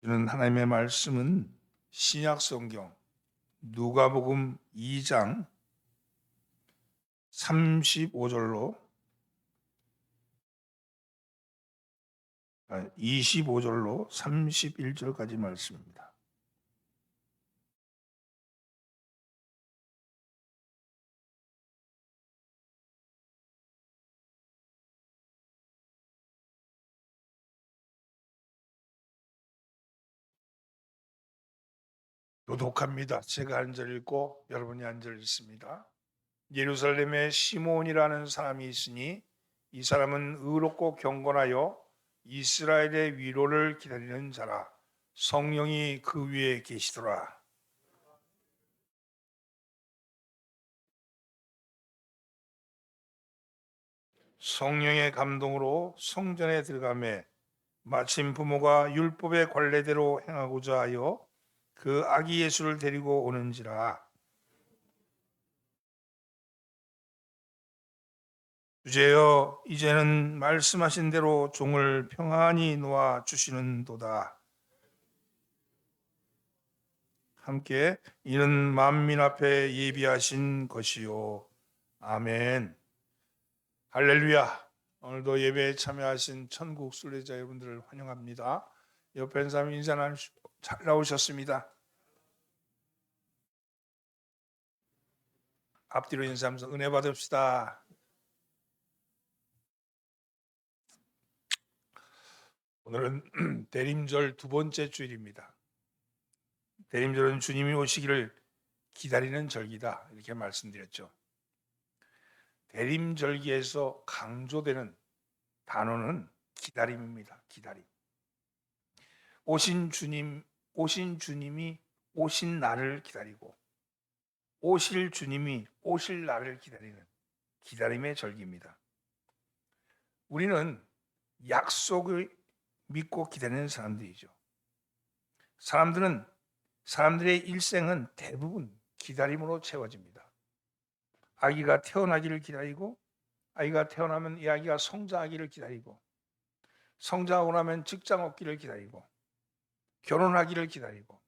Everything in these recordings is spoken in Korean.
이는 하나님의 말씀은 신약 성경 누가복음 2장 35절로 25절로 31절까지 말씀입니다. 도독합니다. 제가 한 절 읽고 여러분이 한 절 읽습니다. 예루살렘에 시몬이라는 사람이 있으니 이 사람은 의롭고 경건하여 이스라엘의 위로를 기다리는 자라. 성령이 그 위에 계시더라. 성령의 감동으로 성전에 들어가매 마침 부모가 율법의 관례대로 행하고자 하여 그 아기 예수를 데리고 오는지라. 주제여, 이제는 말씀하신 대로 종을 평안히 놓아 주시는도다. 함께 이는 만민 앞에 예비하신 것이요. 아멘. 할렐루야. 오늘도 예배에 참여하신 천국 순례자 여러분들을 환영합니다. 옆에 있는 사람 인사 나누시고 잘 나오셨습니다. 앞뒤로 인사하면서 은혜 받읍시다. 오늘은 대림절 두 번째 주일입니다. 대림절은 주님이 오시기를 기다리는 절기다, 이렇게 말씀드렸죠. 대림절기에서 강조되는 단어는 기다림입니다. 기다림. 오신 주님이 오신 날을 기다리고 오실 주님이 오실 날을 기다리는 기다림의 절기입니다. 우리는 약속을 믿고 기다리는 사람들이죠. 사람들의 일생은 대부분 기다림으로 채워집니다. 아기가 태어나기를 기다리고, 아기가 태어나면 이 아기가 성장하기를 기다리고, 성장하고 나면 직장 얻기를 기다리고, 결혼하기를 기다리고,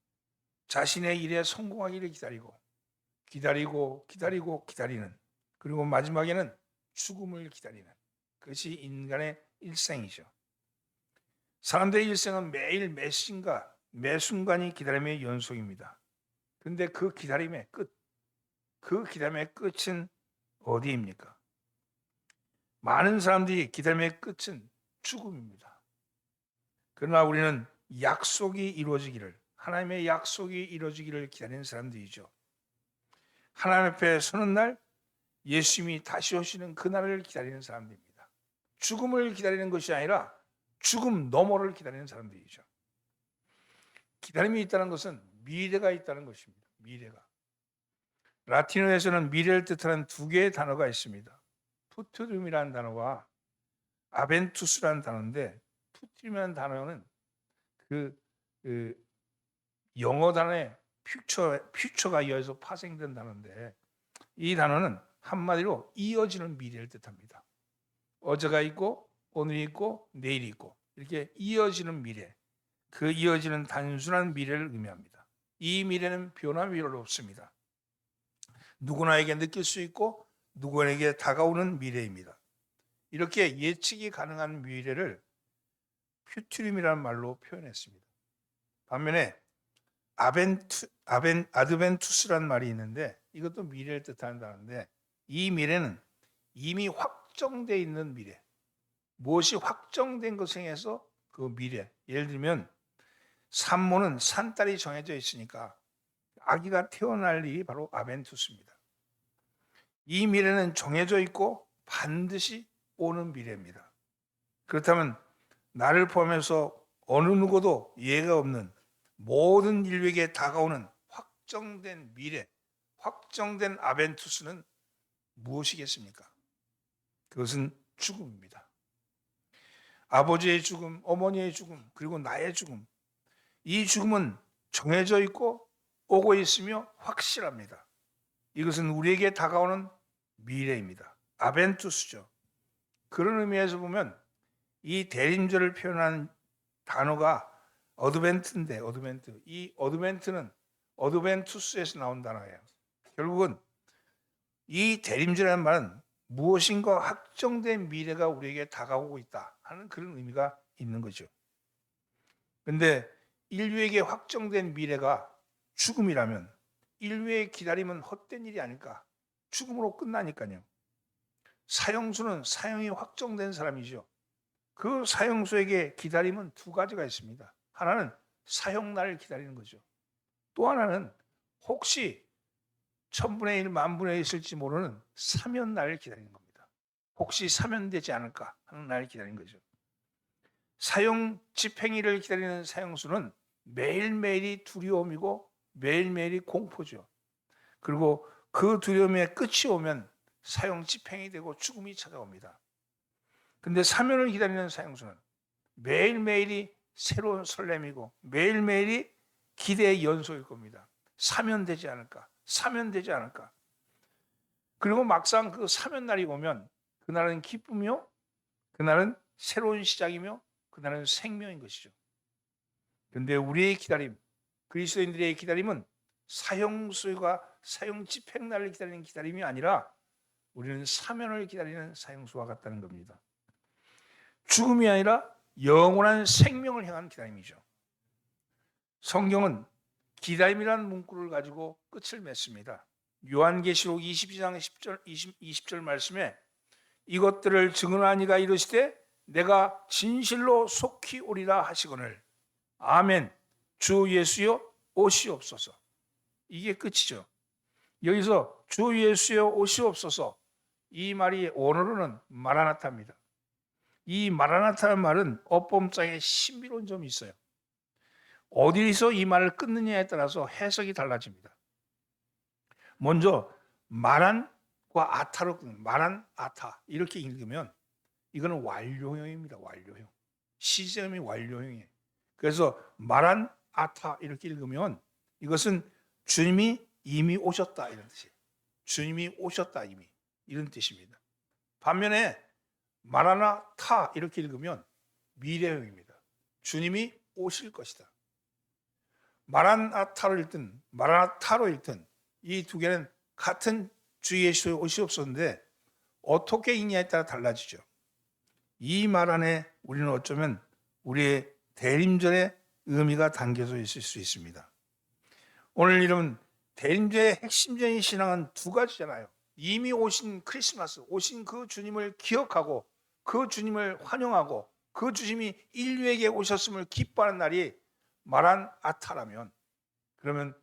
자신의 일에 성공하기를 기다리는, 그리고 마지막에는 죽음을 기다리는, 그것이 인간의 일생이죠. 사람들의 일생은 매일 매 순간이 기다림의 연속입니다. 그런데 그 기다림의 끝은 어디입니까? 많은 사람들이 기다림의 끝은 죽음입니다. 그러나 우리는 하나님의 약속이 이루어지기를 기다리는 사람들이죠. 하나님 앞에 서는 날, 예수님이 다시 오시는 그날을 기다리는 사람들입니다. 죽음을 기다리는 것이 아니라 죽음 너머를 기다리는 사람들이죠. 기다림이 있다는 것은 미래가 있다는 것입니다. 미래가. 라틴어에서는 미래를 뜻하는 두 개의 단어가 있습니다. 푸투름이라는 단어와 아벤투스라는 단어인데, 푸투름이라는 단어는 그 영어 단어의 퓨처가 이어서 파생된 단어인데, 이 단어는 한마디로 이어지는 미래를 뜻합니다. 어제가 있고 오늘이 있고 내일이 있고 이렇게 이어지는 미래, 그 이어지는 단순한 미래를 의미합니다. 이 미래는 변함이 별로 없습니다. 누구나에게 느낄 수 있고 누구에게 다가오는 미래입니다. 이렇게 예측이 가능한 미래를 퓨튜림이라는 말로 표현했습니다. 반면에 아드벤투스라는 말이 있는데, 이것도 미래를 뜻하는 단어인데, 이 미래는 이미 확정되어 있는 미래, 무엇이 확정된 것에 의해서 그 미래, 예를 들면 산모는 산딸이 정해져 있으니까 아기가 태어날 일이 바로 아벤투스입니다. 이 미래는 정해져 있고 반드시 오는 미래입니다. 그렇다면 나를 포함해서 어느 누구도 예가 없는 모든 인류에게 다가오는 확정된 미래, 확정된 아벤투스는 무엇이겠습니까? 그것은 죽음입니다. 아버지의 죽음, 어머니의 죽음, 그리고 나의 죽음. 이 죽음은 정해져 있고 오고 있으며 확실합니다. 이것은 우리에게 다가오는 미래입니다. 아벤투스죠. 그런 의미에서 보면 이 대림절을 표현한 단어가 어드벤트인데 어드벤트. 이 어드벤트는 어드벤투스에서 나온 단어예요. 결국은 이 대림절이라는 말은 무엇인가 확정된 미래가 우리에게 다가오고 있다 하는 그런 의미가 있는 거죠. 그런데 인류에게 확정된 미래가 죽음이라면 인류의 기다림은 헛된 일이 아닐까? 죽음으로 끝나니까요. 사형수는 사형이 확정된 사람이죠. 그 사형수에게 기다림은 두 가지가 있습니다. 하나는 사형날을 기다리는 거죠. 또 하나는 혹시 천분의 일, 만분의 일 있을지 모르는 사면날을 기다리는 겁니다. 혹시 사면되지 않을까 하는 날을 기다리는 거죠. 사형 집행일을 기다리는 사형수는 매일매일이 두려움이고 매일매일이 공포죠. 그리고 그 두려움의 끝이 오면 사형 집행이 되고 죽음이 찾아옵니다. 근데 사면을 기다리는 사형수는 매일매일이 새로운 설렘이고 매일매일이 기대의 연소일 겁니다. 사면되지 않을까? 사면되지 않을까? 그리고 막상 그 사면날이 오면 그날은 기쁨이요, 그날은 새로운 시작이며 그날은 생명인 것이죠. 그런데 우리의 기다림, 그리스도인들의 기다림은 사형수가 사형 집행날을 기다리는 기다림이 아니라 우리는 사면을 기다리는 사형수와 같다는 겁니다. 죽음이 아니라 영원한 생명을 향한 기다림이죠. 성경은 기다림이라는 문구를 가지고 끝을 맺습니다. 요한계시록 22장 20절 말씀에 이것들을 증언한 이가 이르시되 내가 진실로 속히 오리라 하시거늘 아멘 주 예수여 오시옵소서. 이게 끝이죠. 여기서 주 예수여 오시옵소서 이 말이 원어로는 마라나타입니다. 이 마라나타는 말은 어법상에 신비로운 점이 있어요. 어디서 이 말을 끊느냐에 따라서 해석이 달라집니다. 먼저 마란과 아타로 끊는 마란 아타 이렇게 읽으면 이거는 완료형입니다. 완료형. 시제음이 완료형이에요. 그래서 마란 아타 이렇게 읽으면 이것은 주님이 이미 오셨다 이런 뜻이에요. 주님이 오셨다 이미 이런 뜻입니다. 반면에 마라나타 이렇게 읽으면 미래형입니다. 주님이 오실 것이다. 마라나타로 읽든 마라나타로 읽든 이 두 개는 같은 주 예수의 오시옵소서인데 어떻게 읽냐에 따라 달라지죠. 이 말 안에 우리는 어쩌면 우리의 대림절의 의미가 담겨져 있을 수 있습니다. 오늘 이런 대림절의 핵심적인 신앙은 두 가지잖아요. 이미 오신 크리스마스, 오신 그 주님을 기억하고 그 주님을 환영하고 그 주님이 인류에게 오셨음을 기뻐하는 날이 마란 아타라면 그러면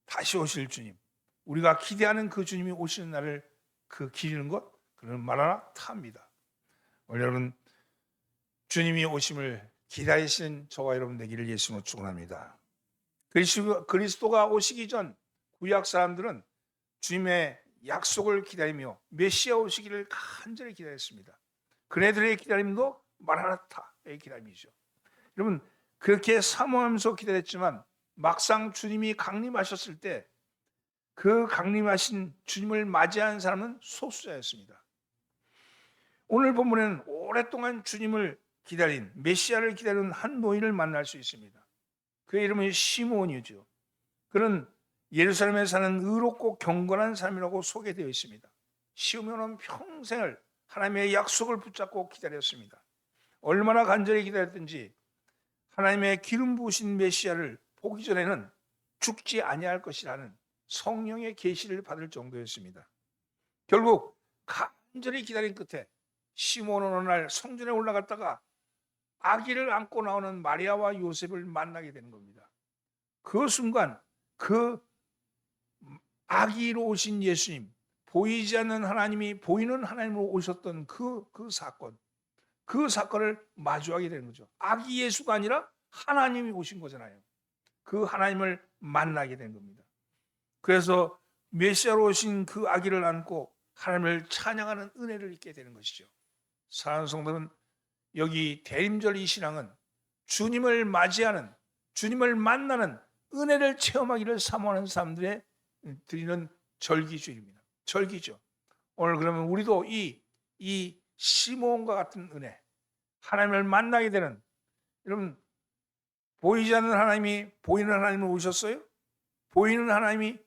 다시 오실 주님, 우리가 기대하는 그 주님이 오시는 날을 기리는 것, 그는 마라나타입니다. 오늘 여러분 주님이 오심을 기다리시는 저와 여러분 되기를 예수님으로 축원합니다. 그리스도가 오시기 전 구약 사람들은 주님의 약속을 기다리며 메시아 오시기를 간절히 기다렸습니다. 그네들의 기다림도 마라나타의 기다림이죠. 여러분 그렇게 사모하면서 기다렸지만 막상 주님이 강림하셨을 때 그 강림하신 주님을 맞이한 사람은 소수자였습니다. 오늘 본문에는 오랫동안 주님을 기다린 메시아를 기다리는 한 노인을 만날 수 있습니다. 그의 이름은 시므온이죠. 그는 예루살렘에 사는 의롭고 경건한 사람이라고 소개되어 있습니다. 시므온은 평생을 하나님의 약속을 붙잡고 기다렸습니다. 얼마나 간절히 기다렸든지 하나님의 기름 부으신 메시아를 보기 전에는 죽지 아니할 것이라는 성령의 계시를 받을 정도였습니다. 결국 간절히 기다린 끝에 시므온은 어느 날 성전에 올라갔다가 아기를 안고 나오는 마리아와 요셉을 만나게 되는 겁니다. 그 순간 그 아기로 오신 예수님, 보이지 않는 하나님이 보이는 하나님으로 오셨던 그 사건을 마주하게 되는 거죠. 아기 예수가 아니라 하나님이 오신 거잖아요. 그 하나님을 만나게 된 겁니다. 그래서 메시아로 오신 그 아기를 안고 하나님을 찬양하는 은혜를 입게 되는 것이죠. 사랑하는 성도는 여기 대림절 이 신앙은 주님을 맞이하는, 주님을 만나는 은혜를 체험하기를 사모하는 사람들의 드리는 절기주일입니다. 절기죠. 오늘 그러면 우리도 이 시므온과 같은 은혜, 하나님을 만나게 되는, 여러분 보이지 않는 하나님이 보이는 하나님으로 오셨어요? 보이는 하나님이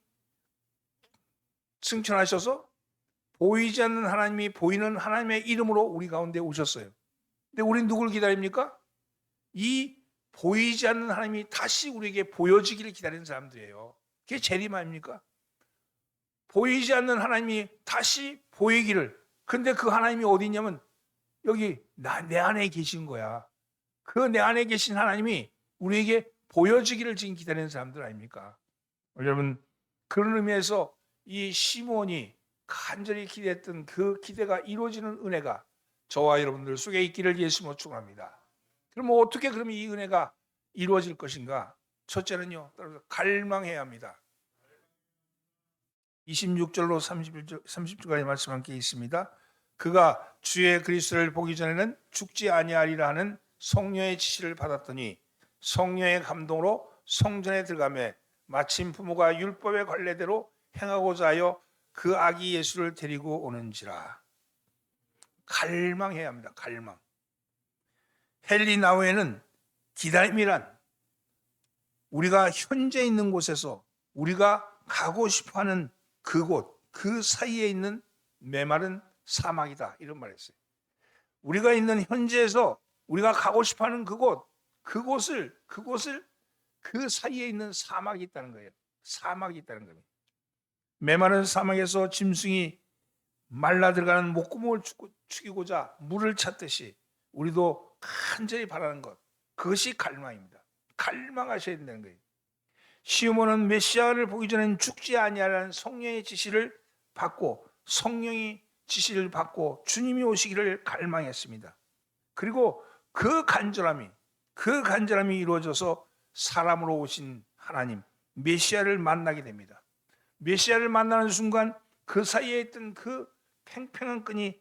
승천하셔서 보이지 않는 하나님이 보이는 하나님의 이름으로 우리 가운데 오셨어요. 근데 우리는 누굴 기다립니까? 이 보이지 않는 하나님이 다시 우리에게 보여지기를 기다리는 사람들이에요. 그게 재림 아닙니까? 보이지 않는 하나님이 다시 보이기를. 근데 그 하나님이 어디 있냐면 여기 내 안에 계신 거야. 그 내 안에 계신 하나님이 우리에게 보여지기를 지금 기다리는 사람들 아닙니까? 여러분, 그런 의미에서 이 시몬이 간절히 기대했던 그 기대가 이루어지는 은혜가 저와 여러분들 속에 있기를 예수님으로 축원합니다. 그럼 어떻게 그러면 이 은혜가 이루어질 것인가? 첫째는요, 갈망해야 합니다. 26절로 30절까지 말씀 함께 있습니다. 그가 주의 그리스도를 보기 전에는 죽지 아니하리라 하는 성령의 지시를 받았더니 성령의 감동으로 성전에 들어가매 마침 부모가 율법의 관례대로 행하고자 하여 그 아기 예수를 데리고 오는지라. 갈망해야 합니다. 갈망. 헬리나우에는 기다림이란 우리가 현재 있는 곳에서 우리가 가고 싶어하는 그곳, 그 사이에 있는 메마른 사막이다, 이런 말이었어요. 우리가 있는 현재에서 우리가 가고 싶어하는 그곳을 그 사이에 있는 사막이 있다는 거예요. 사막이 있다는 겁니다. 메마른 사막에서 짐승이 말라 들어가는 목구멍을 죽이고자 물을 찾듯이 우리도 간절히 바라는 것, 그것이 갈망입니다. 갈망하셔야 된다는 거예요. 시몬은 메시아를 보기 전에는 죽지 아니하라는 성령의 지시를 받고 성령이 지시를 받고 주님이 오시기를 갈망했습니다. 그리고 그 간절함이 이루어져서 사람으로 오신 하나님 메시아를 만나게 됩니다. 메시아를 만나는 순간 그 사이에 있던 그 팽팽한 끈이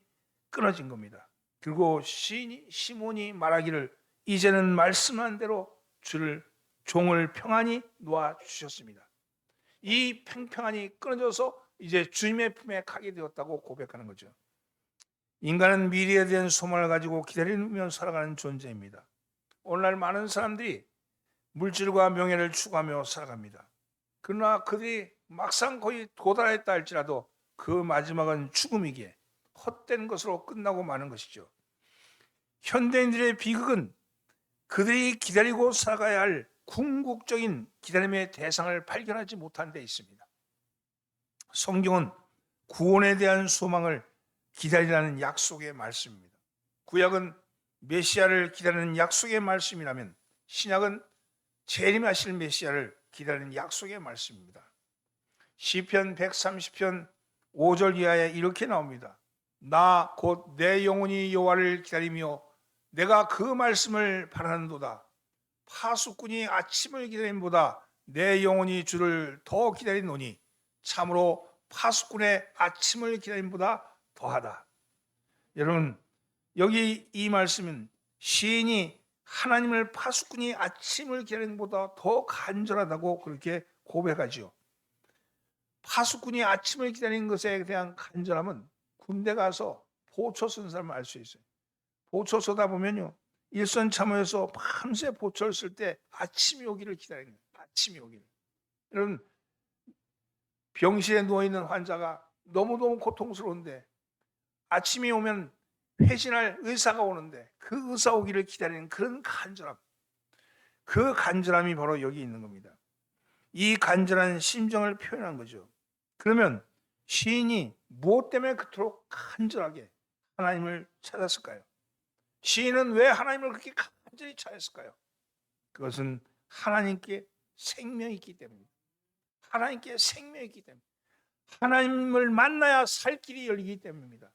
끊어진 겁니다. 그리고 시몬이 말하기를 이제는 말씀한 대로 종을 평안히 놓아 주셨습니다. 이 팽팽한이 끊어져서 이제 주님의 품에 가게 되었다고 고백하는 거죠. 인간은 미래에 대한 소망을 가지고 기다리며 살아가는 존재입니다. 오늘날 많은 사람들이 물질과 명예를 추구하며 살아갑니다. 그러나 그들이 막상 거의 도달했다 할지라도 그 마지막은 죽음이기에 헛된 것으로 끝나고 마는 것이죠. 현대인들의 비극은 그들이 기다리고 살아가야 할 궁극적인 기다림의 대상을 발견하지 못한 데 있습니다. 성경은 구원에 대한 소망을 기다리라는 약속의 말씀입니다. 구약은 메시아를 기다리는 약속의 말씀이라면 신약은 재림하실 메시아를 기다리는 약속의 말씀입니다. 시편 130편 5절 이하에 이렇게 나옵니다. 나 곧 내 영혼이 여호와를 기다리며 내가 그 말씀을 바라는도다. 파수꾼이 아침을 기다림보다 내 영혼이 주를 더 기다리노니 참으로 파수꾼의 아침을 기다림보다 더하다. 여러분, 여기 이 말씀은 시인이 하나님을 파수꾼이 아침을 기다리는 것보다 더 간절하다고 그렇게 고백하죠. 파수꾼이 아침을 기다리는 것에 대한 간절함은 군대 가서 보초 쓴 사람은 알 수 있어요. 보초 쏘다 보면요, 일선 참호에서 밤새 보초를 쓸 때 아침이 오기를 기다리는 거예요. 아침이 오기를. 여러분, 병실에 누워있는 환자가 너무너무 고통스러운데 아침이 오면 회진할 의사가 오는데 그 의사 오기를 기다리는 그런 간절함, 그 간절함이 바로 여기 있는 겁니다. 이 간절한 심정을 표현한 거죠. 그러면 시인이 무엇 때문에 그토록 간절하게 하나님을 찾았을까요? 시인은 왜 하나님을 그렇게 간절히 찾았을까요? 그것은 하나님께 생명이 있기 때문입니다. 하나님께 생명이 있기 때문에, 하나님을 만나야 살 길이 열리기 때문입니다.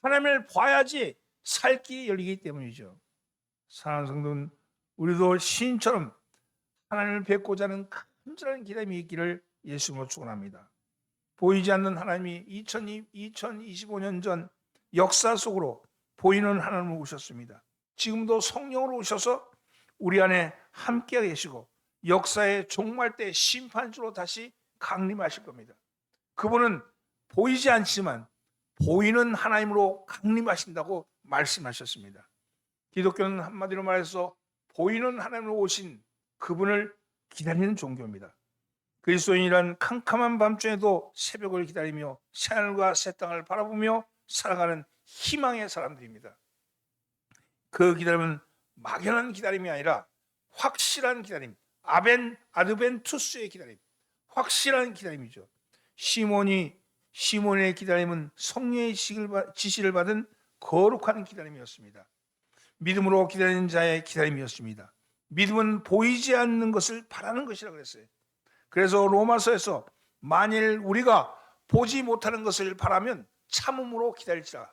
하나님을 봐야지 살 길이 열리기 때문이죠. 사랑하는 성도는 우리도 시인처럼 하나님을 뵙고자 하는 간절한 기다림이 있기를 예수님으로 축원합니다. 보이지 않는 하나님이 2025년 전 역사 속으로 보이는 하나님으로 오셨습니다. 지금도 성령으로 오셔서 우리 안에 함께 계시고 역사의 종말 때 심판주로 다시 강림하실 겁니다. 그분은 보이지 않지만 보이는 하나님으로 강림하신다고 말씀하셨습니다. 기독교는 한마디로 말해서 보이는 하나님으로 오신 그분을 기다리는 종교입니다. 그리스도인이란 캄캄한 밤중에도 새벽을 기다리며 새하늘과 새 땅을 바라보며 살아가는 희망의 사람들입니다. 그 기다림은 막연한 기다림이 아니라 확실한 기다림, 아드벤투스의 기다림, 확실한 기다림이죠. 시몬의 기다림은 성령의 지시를 받은 거룩한 기다림이었습니다. 믿음으로 기다리는 자의 기다림이었습니다. 믿음은 보이지 않는 것을 바라는 것이라고 그랬어요. 그래서 로마서에서 만일 우리가 보지 못하는 것을 바라면 참음으로 기다릴지라.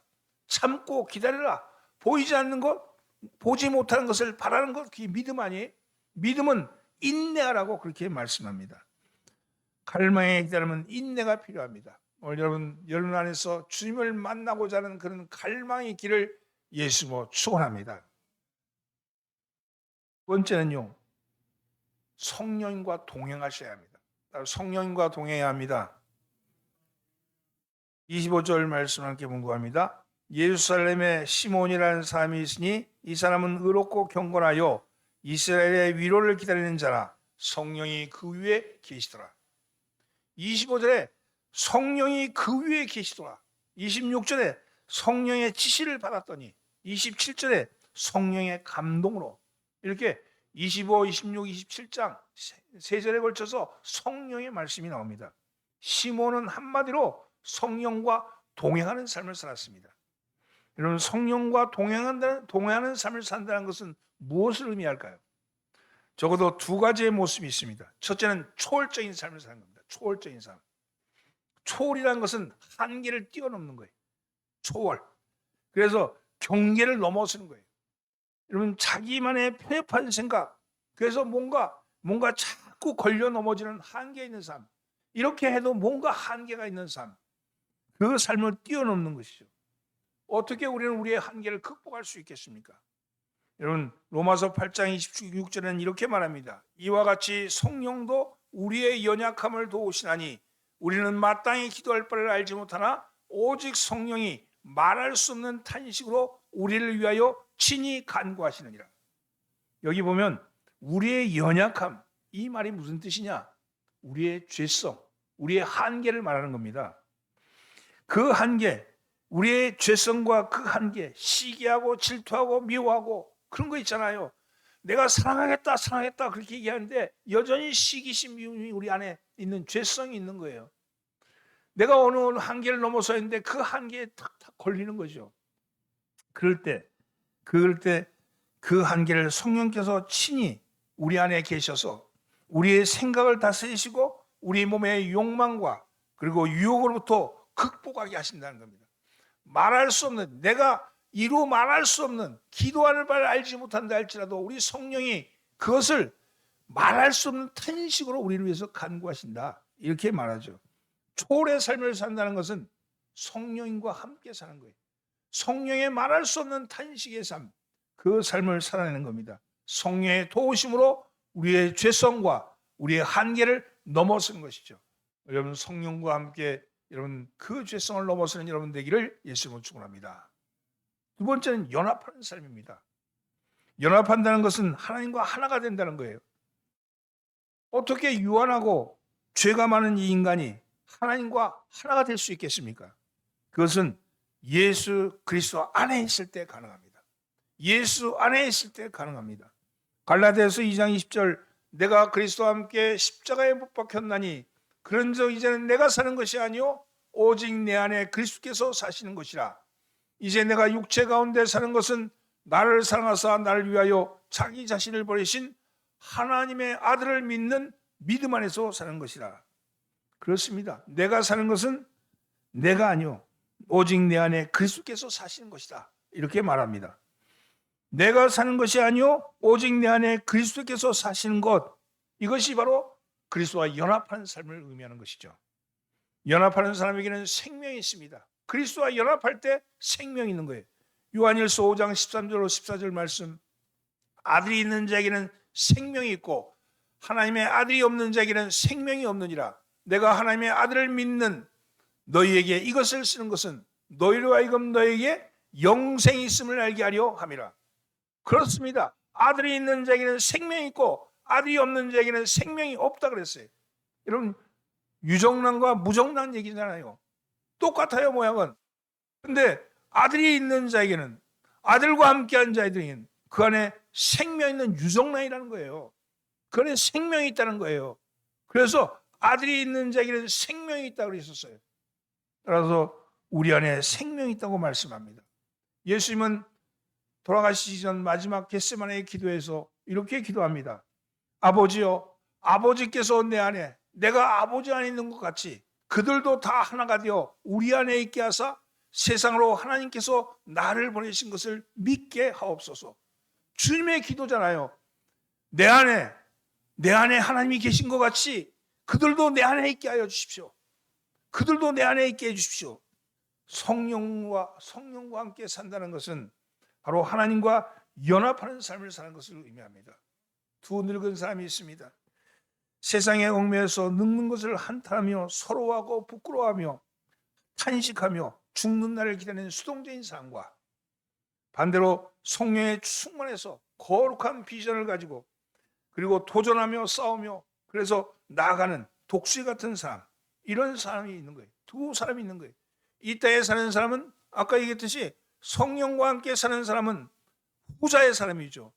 참고 기다리라. 보이지 않는 것, 보지 못하는 것을 바라는 것, 그게 믿음 아니에요? 믿음은 인내하라고 그렇게 말씀합니다. 갈망의 기다림은 인내가 필요합니다. 오늘 여러분 안에서 주님을 만나고자 하는 그런 갈망의 길을 예수로 축원합니다. 번째는요, 성령님과 동행하셔야 합니다. 성령님과 동행해야 합니다. 25절 말씀 함께 공부합니다. 예루살렘에 시몬이라는 사람이 있으니 이 사람은 의롭고 경건하여 이스라엘의 위로를 기다리는 자라. 성령이 그 위에 계시더라. 25절에 성령이 그 위에 계시더라. 26절에 성령의 지시를 받았더니 27절에 성령의 감동으로, 이렇게 25, 26, 27장 세 절에 걸쳐서 성령의 말씀이 나옵니다. 시몬은 한마디로 성령과 동행하는 삶을 살았습니다. 여러분, 성령과 동행하는 삶을 산다는 것은 무엇을 의미할까요? 적어도 두 가지의 모습이 있습니다. 첫째는 초월적인 삶을 사는 겁니다. 초월적인 삶. 초월이라는 것은 한계를 뛰어넘는 거예요. 초월. 그래서 경계를 넘어서는 거예요. 여러분, 자기만의 편협한 생각, 그래서 뭔가 자꾸 걸려 넘어지는 한계 있는 삶, 이렇게 해도 뭔가 한계가 있는 삶, 그 삶을 뛰어넘는 것이죠. 어떻게 우리는 우리의 한계를 극복할 수 있겠습니까? 여러분, 로마서 8장 26절에는 이렇게 말합니다. 이와 같이 성령도 우리의 연약함을 도우시나니 우리는 마땅히 기도할 바를 알지 못하나 오직 성령이 말할 수 없는 탄식으로 우리를 위하여 친히 간구하시느니라. 여기 보면 우리의 연약함, 이 말이 무슨 뜻이냐? 우리의 죄성, 우리의 한계를 말하는 겁니다. 그 한계, 우리의 죄성과 그 한계, 시기하고 질투하고 미워하고 그런 거 있잖아요. 내가 사랑하겠다 그렇게 얘기하는데 여전히 시기심, 미움이 우리 안에 있는 죄성이 있는 거예요. 내가 어느 한계를 넘어서 있는데 그 한계에 탁 걸리는 거죠. 그럴 때 그 한계를 성령께서 친히 우리 안에 계셔서 우리의 생각을 다스리시고 우리 몸의 욕망과 그리고 유혹으로부터 극복하게 하신다는 겁니다. 말할 수 없는, 내가 이루 말할 수 없는, 기도하는 바를 알지 못한다 할지라도 우리 성령이 그것을 말할 수 없는 탄식으로 우리를 위해서 간구하신다, 이렇게 말하죠. 초월의 삶을 산다는 것은 성령님과 함께 사는 거예요. 성령의 말할 수 없는 탄식의 삶, 그 삶을 살아내는 겁니다. 성령의 도우심으로 우리의 죄성과 우리의 한계를 넘어서는 것이죠. 여러분, 성령과 함께 여러분 그 죄성을 넘어서는 여러분 되기를 예수님으로 축원합니다. 두 번째는 연합하는 삶입니다. 연합한다는 것은 하나님과 하나가 된다는 거예요. 어떻게 유한하고 죄가 많은 이 인간이 하나님과 하나가 될 수 있겠습니까? 그것은 예수 그리스도 안에 있을 때 가능합니다. 예수 안에 있을 때 가능합니다. 갈라디아서 2장 20절, 내가 그리스도와 함께 십자가에 못 박혔나니 그런즉 이제는 내가 사는 것이 아니요 오직 내 안에 그리스도께서 사시는 것이라. 이제 내가 육체 가운데 사는 것은 나를 사랑하사 나를 위하여 자기 자신을 버리신 하나님의 아들을 믿는 믿음 안에서 사는 것이라. 그렇습니다. 내가 사는 것은 내가 아니요 오직 내 안에 그리스도께서 사시는 것이다, 이렇게 말합니다. 내가 사는 것이 아니요 오직 내 안에 그리스도께서 사시는 것, 이것이 바로 그리스도와 연합하는 삶을 의미하는 것이죠. 연합하는 사람에게는 생명이 있습니다. 그리스도와 연합할 때 생명이 있는 거예요. 요한일서 5장 13절 14절 말씀, 아들이 있는 자에게는 생명이 있고 하나님의 아들이 없는 자에게는 생명이 없느니라. 내가 하나님의 아들을 믿는 너희에게 이것을 쓰는 것은 너희로 하여금 너희에게 영생이 있음을 알게 하려 함이라. 그렇습니다. 아들이 있는 자에게는 생명이 있고 아들이 없는 자에게는 생명이 없다 그랬어요. 여러분, 유정란과 무정란 얘기잖아요. 똑같아요, 모양은. 근데 아들이 있는 자에게는, 아들과 함께한 자에게는 그 안에 생명 있는 유정란이라는 거예요. 그 안에 생명이 있다는 거예요. 그래서 아들이 있는 자에게는 생명이 있다고 그랬었어요. 따라서 우리 안에 생명이 있다고 말씀합니다. 예수님은 돌아가시기 전 마지막 겟세마네 기도에서 이렇게 기도합니다. 아버지요, 아버지께서 내 안에, 내가 아버지 안에 있는 것 같이 그들도 다 하나가 되어 우리 안에 있게 하사 세상으로 하나님께서 나를 보내신 것을 믿게 하옵소서. 주님의 기도잖아요. 내 안에 하나님이 계신 것 같이 그들도 내 안에 있게 하여 주십시오. 그들도 내 안에 있게 해 주십시오. 성령과 함께 산다는 것은 바로 하나님과 연합하는 삶을 사는 것을 의미합니다. 두 늙은 사람이 있습니다. 세상에 얽매여서 늙는 것을 한탄하며 서러워하고 부끄러워하며 탄식하며 죽는 날을 기다리는 수동적인 삶과 반대로 성령에 충만해서 거룩한 비전을 가지고 그리고 도전하며 싸우며 그래서 나아가는 독수리 같은 삶, 이런 사람이 있는 거예요. 두 사람이 있는 거예요. 이 땅에 사는 사람은 아까 얘기했듯이 성령과 함께 사는 사람은 후자의 사람이죠.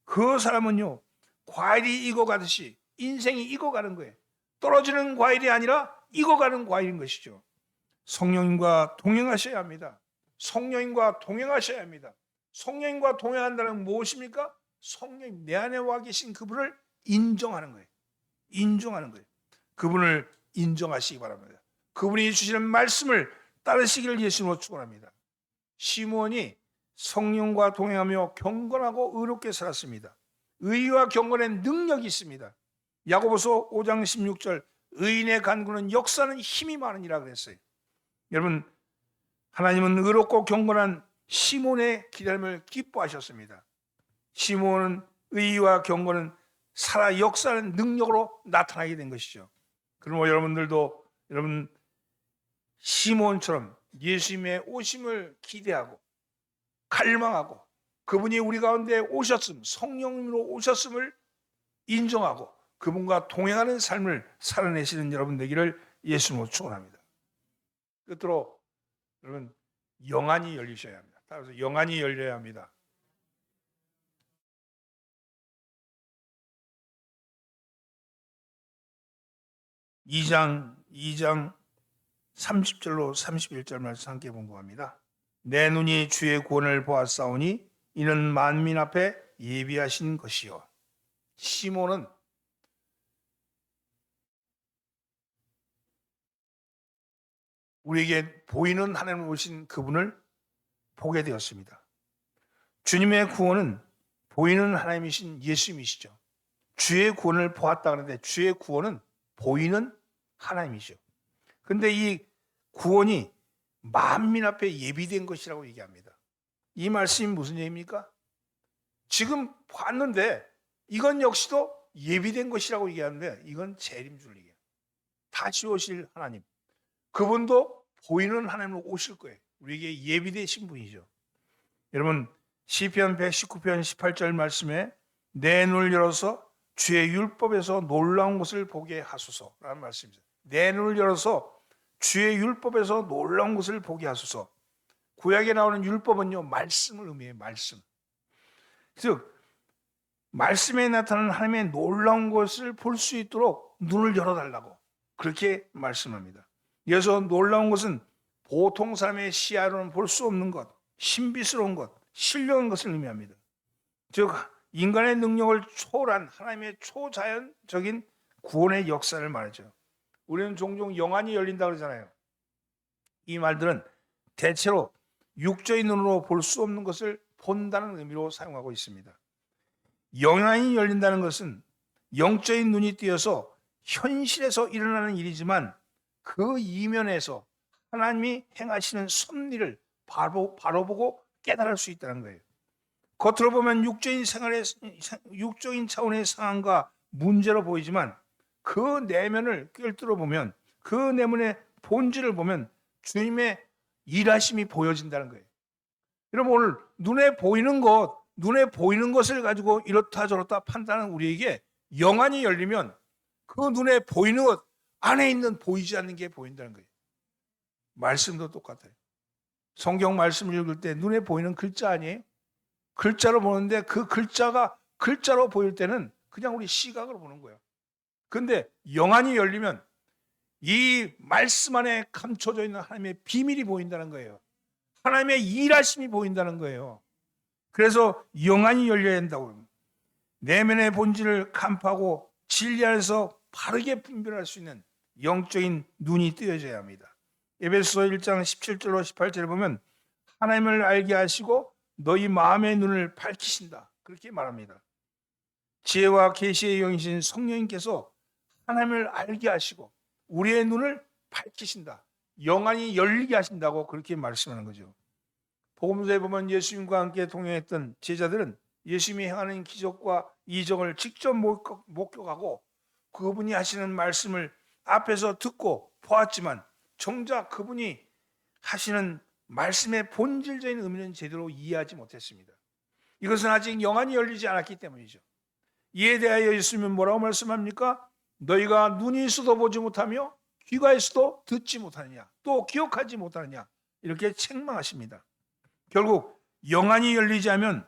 그 사람은요, 과일이 익어가듯이 인생이 익어가는 거예요. 떨어지는 과일이 아니라 익어가는 과일인 것이죠. 성령님과 동행하셔야 합니다. 성령님과 동행하셔야 합니다. 성령님과 동행한다는 건 무엇입니까? 성령님 내 안에 와 계신 그분을 인정하는 거예요. 인정하는 거예요. 그분을 인정하시기 바랍니다. 그분이 주시는 말씀을 따르시기를 예수님으로 축원합니다. 시므온이 성령과 동행하며 경건하고 의롭게 살았습니다. 의와 경건의 능력이 있습니다. 야고보서 5장 16절 의인의 간구는 역사는 힘이 많으니라 그랬어요. 여러분, 하나님은 의롭고 경건한 시몬의 기다림을 기뻐하셨습니다. 시몬은 의와 경건은 살아 역사하는 능력으로 나타나게 된 것이죠. 그러므로 여러분들도 여러분 시몬처럼 예수님의 오심을 기대하고 갈망하고 그분이 우리 가운데 오셨음, 성령님으로 오셨음을 인정하고 그분과 동행하는 삶을 살아내시는 여러분 되기를 예수님으로 축원합니다. 끝으로 여러분 영안이 열리셔야 합니다. 따라서 영안이 열려야 합니다. 이 장 30절로 31절 말씀 함께 공부합니다. 내 눈이 주의 구원을 보았사오니 이는 만민 앞에 예비하신 것이요. 시몬은 우리에게 보이는 하나님을 오신 그분을 보게 되었습니다. 주님의 구원은 보이는 하나님이신 예수님이시죠. 주의 구원을 보았다 그러는데 주의 구원은 보이는 하나님이죠. 근데 이 구원이 만민 앞에 예비된 것이라고 얘기합니다. 이 말씀이 무슨 얘기입니까? 지금 봤는데 이건 역시도 예비된 것이라고 얘기하는데 이건 재림줄 얘기예요. 다시 오실 하나님. 그분도 보이는 하나님으로 오실 거예요. 우리에게 예비되신 분이죠. 여러분 시편 119편 18절 말씀에 내 눈을 열어서 주의 율법에서 놀라운 것을 보게 하소서라는 말씀입니다. 내 눈을 열어서 주의 율법에서 놀라운 것을 보게 하소서. 구약에 나오는 율법은요 말씀을 의미해요. 말씀. 즉 말씀에 나타나는 하나님의 놀라운 것을 볼 수 있도록 눈을 열어달라고 그렇게 말씀합니다. 그래서 놀라운 것은 보통 사람의 시야로는 볼 수 없는 것, 신비스러운 것, 신령한 것을 의미합니다. 즉 인간의 능력을 초월한 하나님의 초자연적인 구원의 역사를 말하죠. 우리는 종종 영안이 열린다 그러잖아요. 이 말들은 대체로 육적인 눈으로 볼 수 없는 것을 본다는 의미로 사용하고 있습니다. 영안이 열린다는 것은 영적인 눈이 띄어서 현실에서 일어나는 일이지만 그 이면에서 하나님이 행하시는 섭리를 바로 보고 깨달을 수 있다는 거예요. 겉으로 보면 육적인 차원의 상황과 문제로 보이지만 그 내면을 꿰뚫어 보면 그 내면의 본질을 보면 주님의 일하심이 보여진다는 거예요. 여러분 오늘 눈에 보이는 것을 가지고 이렇다 저렇다 판단하는 우리에게 영안이 열리면 그 눈에 보이는 것 안에 있는 보이지 않는 게 보인다는 거예요. 말씀도 똑같아요. 성경 말씀을 읽을 때 눈에 보이는 글자 아니에요? 글자로 보는데 그 글자가 글자로 보일 때는 그냥 우리 시각으로 보는 거예요. 근데 영안이 열리면 이 말씀 안에 감춰져 있는 하나님의 비밀이 보인다는 거예요. 하나님의 일하심이 보인다는 거예요. 그래서 영안이 열려야 한다고. 내면의 본질을 간파하고 진리 안에서 바르게 분별할 수 있는 영적인 눈이 뜨여져야 합니다. 에베소서 1장 17절로 18절을 보면 하나님을 알게 하시고 너희 마음의 눈을 밝히신다, 그렇게 말합니다. 지혜와 계시의 영이신 성령님께서 하나님을 알게 하시고 우리의 눈을 밝히신다, 영안이 열리게 하신다고 그렇게 말씀하는 거죠. 복음서에 보면 예수님과 함께 동행했던 제자들은 예수님이 행하는 기적과 이적을 직접 목격하고 그분이 하시는 말씀을 앞에서 듣고 보았지만 정작 그분이 하시는 말씀의 본질적인 의미는 제대로 이해하지 못했습니다. 이것은 아직 영안이 열리지 않았기 때문이죠. 이에 대하여 예수님은 뭐라고 말씀합니까? 너희가 눈이 있어도 보지 못하며 귀가 있어도 듣지 못하느냐, 또 기억하지 못하느냐, 이렇게 책망하십니다. 결국 영안이 열리지 않으면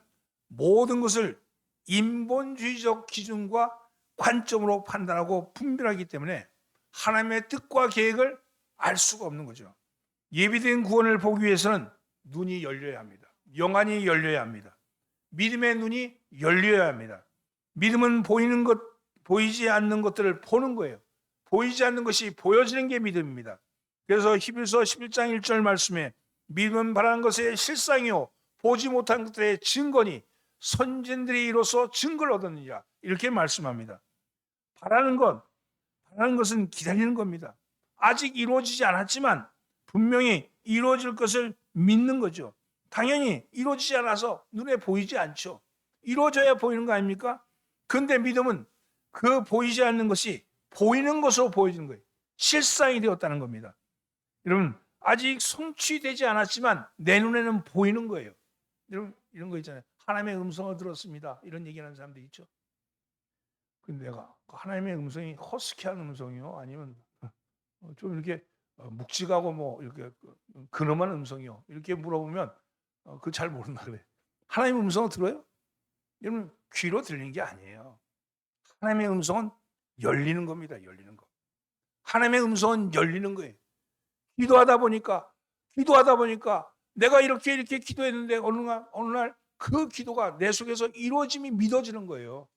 모든 것을 인본주의적 기준과 관점으로 판단하고 분별하기 때문에 하나님의 뜻과 계획을 알 수가 없는 거죠. 예비된 구원을 보기 위해서는 눈이 열려야 합니다. 영안이 열려야 합니다. 믿음의 눈이 열려야 합니다. 믿음은 보이는 것, 보이지 않는 것들을 보는 거예요. 보이지 않는 것이 보여지는 게 믿음입니다. 그래서 히브리서 11장 1절 말씀에 믿음은 바라는 것의 실상이요 보지 못한 것들의 증거니 선진들이 이로써 증거를 얻었느니라, 이렇게 말씀합니다. 바라는 것은 기다리는 겁니다. 아직 이루어지지 않았지만 분명히 이루어질 것을 믿는 거죠. 당연히 이루어지지 않아서 눈에 보이지 않죠. 이루어져야 보이는 거 아닙니까? 그런데 믿음은 그 보이지 않는 것이 보이는 것으로 보여지는 거예요. 실상이 되었다는 겁니다. 여러분, 아직 성취되지 않았지만 내 눈에는 보이는 거예요. 여러분, 이런 거 있잖아요. 하나님의 음성을 들었습니다, 이런 얘기하는 사람들 있죠. 근데 내가 하나님의 음성이 허스키한 음성이요, 아니면 좀 이렇게 묵직하고 뭐 이렇게 근엄한 음성이요, 이렇게 물어보면 그거 잘 모른다 그래. 하나님의 음성을 들어요? 여러분, 귀로 들리는 게 아니에요. 하나님의 음성은 열리는 겁니다. 열리는 거. 하나님의 음성은 열리는 거예요. 기도하다 보니까 내가 이렇게 기도했는데 어느 날 그 기도가 내 속에서 이루어짐이 믿어지는 거예요.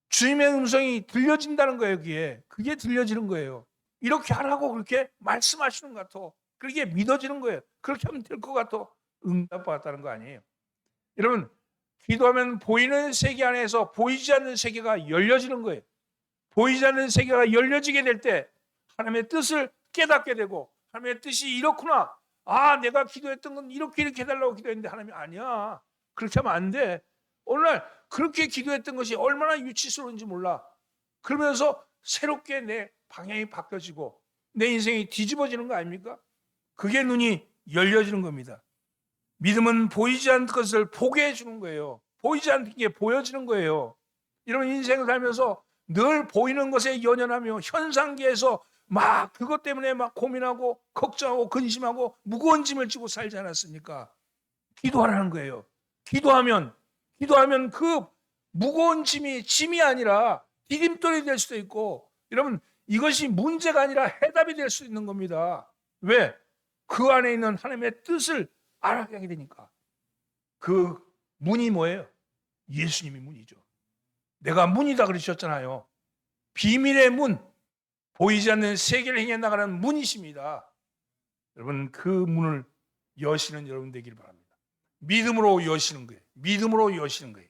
주님의 음성이 들려진다는 거예요. 그게 들려지는 거예요. 이렇게 하라고 그렇게 말씀하시는 것 같아. 그게 믿어지는 거예요. 그렇게 하면 될 것 같아. 응답받았다는 거 아니에요. 여러분, 기도하면 보이는 세계 안에서 보이지 않는 세계가 열려지는 거예요. 보이지 않는 세계가 열려지게 될 때 하나님의 뜻을 깨닫게 되고, 하나님의 뜻이 이렇구나, 내가 기도했던 건 이렇게 해달라고 기도했는데 하나님이 아니야, 그렇게 하면 안 돼. 오늘 그렇게 기도했던 것이 얼마나 유치스러운지 몰라. 그러면서 새롭게 내 방향이 바뀌어지고 내 인생이 뒤집어지는 거 아닙니까? 그게 눈이 열려지는 겁니다. 믿음은 보이지 않는 것을 보게 해주는 거예요. 보이지 않는 게 보여지는 거예요. 이런 인생을 살면서 늘 보이는 것에 연연하며 현상계에서 막 그것 때문에 막 고민하고 걱정하고 근심하고 무거운 짐을 지고 살지 않았습니까? 기도하라는 거예요. 기도하면 그 무거운 짐이 아니라 디딤돌이 될 수도 있고, 여러분, 이것이 문제가 아니라 해답이 될 수 있는 겁니다. 왜? 그 안에 있는 하나님의 뜻을 알아가게 되니까. 그 문이 뭐예요? 예수님이 문이죠. 내가 문이다 그러셨잖아요. 비밀의 문, 보이지 않는 세계를 행해 나가는 문이십니다. 여러분, 그 문을 여시는 여러분 되기를 바랍니다. 믿음으로 여시는 거예요. 믿음으로 여시는 거예요.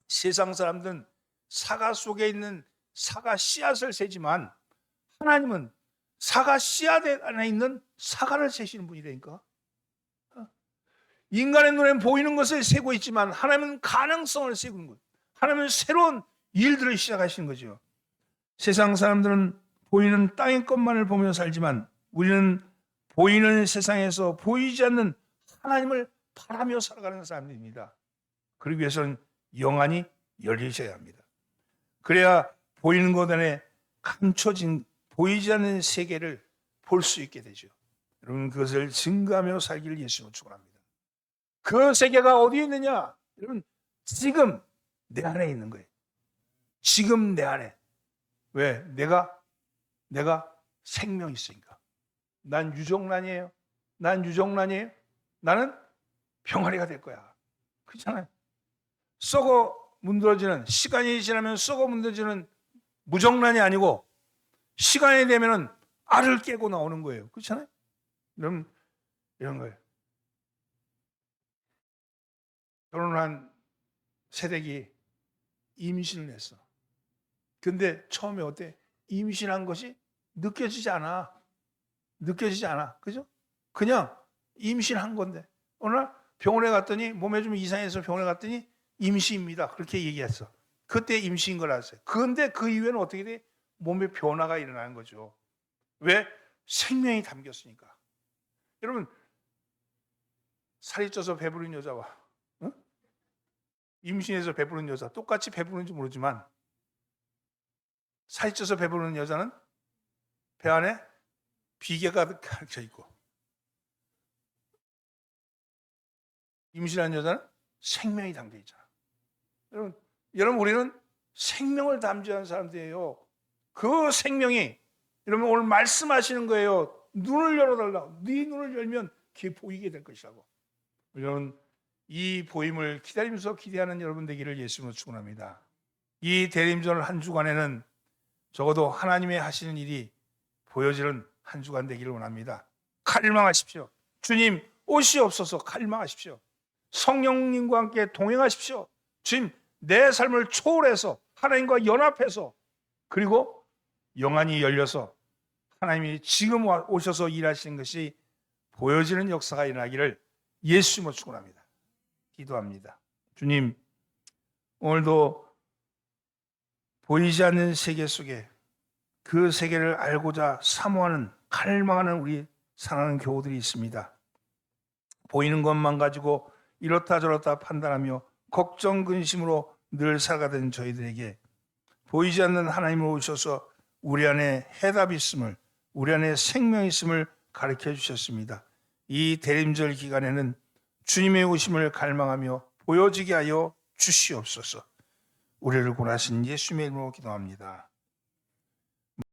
세상 사람들은 사과 속에 있는 사과 씨앗을 세지만 하나님은 사과 씨앗 안에 있는 사과를 세시는 분이라니까. 인간의 눈에는 보이는 것을 세고 있지만 하나님은 가능성을 세우는 거예요. 하나님은 새로운 일들을 시작하시는 거죠. 세상 사람들은 보이는 땅의 것만을 보며 살지만 우리는 보이는 세상에서 보이지 않는 하나님을 바라며 살아가는 사람들입니다. 그러기 위해서는 영안이 열리셔야 합니다. 그래야 보이는 것 안에 감춰진 보이지 않는 세계를 볼 수 있게 되죠. 여러분, 그것을 증거하며 살기를 예수님으로 축원합니다. 그 세계가 어디에 있느냐? 여러분, 지금 내 안에 있는 거예요. 지금 내 안에. 왜? 내가 생명이 있으니까. 난 유정란이에요. 난 유정란이에요. 나는 병아리가 될 거야. 그렇잖아요. 썩어 문드러지는, 시간이 지나면 썩어 문드러지는 무정란이 아니고 시간이 되면은 알을 깨고 나오는 거예요. 그렇잖아요. 이런 거예요. 결혼한 새댁이 임신을 했어. 근데 처음에 어때? 임신한 것이 느껴지지 않아. 그죠? 그냥 임신한 건데. 어느 날 병원에 갔더니 몸에 좀 이상해서 병원에 갔더니 임시입니다. 그렇게 얘기했어. 그때 임시인 걸 알았어요. 그런데 그 이후에는 어떻게 돼? 몸에 변화가 일어나는 거죠. 왜? 생명이 담겼으니까. 여러분, 살이 쪄서 배부른 여자와 임신해서 배부른 여자 똑같이 배부른지 모르지만 살이 쪄서 배부른 여자는 배 안에 비계가 가득 있고 임신한 여자는 생명이 담겨 있잖아. 여러분 우리는 생명을 담지한 사람들이에요. 그 생명이 여러분 오늘 말씀하시는 거예요. 눈을 열어달라. 네 눈을 열면 그게 보이게 될 것이라고. 여러분 이 보임을 기다리면서 기대하는 여러분 되기를 예수님으로 축원합니다. 이 대림절 한 주간에는 적어도 하나님의 하시는 일이 보여지는 한 주간 되기를 원합니다. 갈망하십시오. 주님 오시옵소서. 갈망하십시오. 성령님과 함께 동행하십시오. 주님 내 삶을 초월해서 하나님과 연합해서 그리고 영안이 열려서 하나님이 지금 오셔서 일하시는 것이 보여지는 역사가 일어나기를 예수님으로 축원합니다. 기도합니다. 주님 오늘도 보이지 않는 세계 속에 그 세계를 알고자 사모하는 갈망하는 우리 사랑하는 교우들이 있습니다. 보이는 것만 가지고 이렇다 저렇다 판단하며 걱정 근심으로 늘 살아가던 저희들에게 보이지 않는 하나님을 오셔서 우리 안에 해답이 있음을 우리 안에 생명이 있음을 가르쳐 주셨습니다. 이 대림절 기간에는 주님의 오심을 갈망하며 보여지게 하여 주시옵소서. 우리를 구원하신 예수님의 이름으로 기도합니다.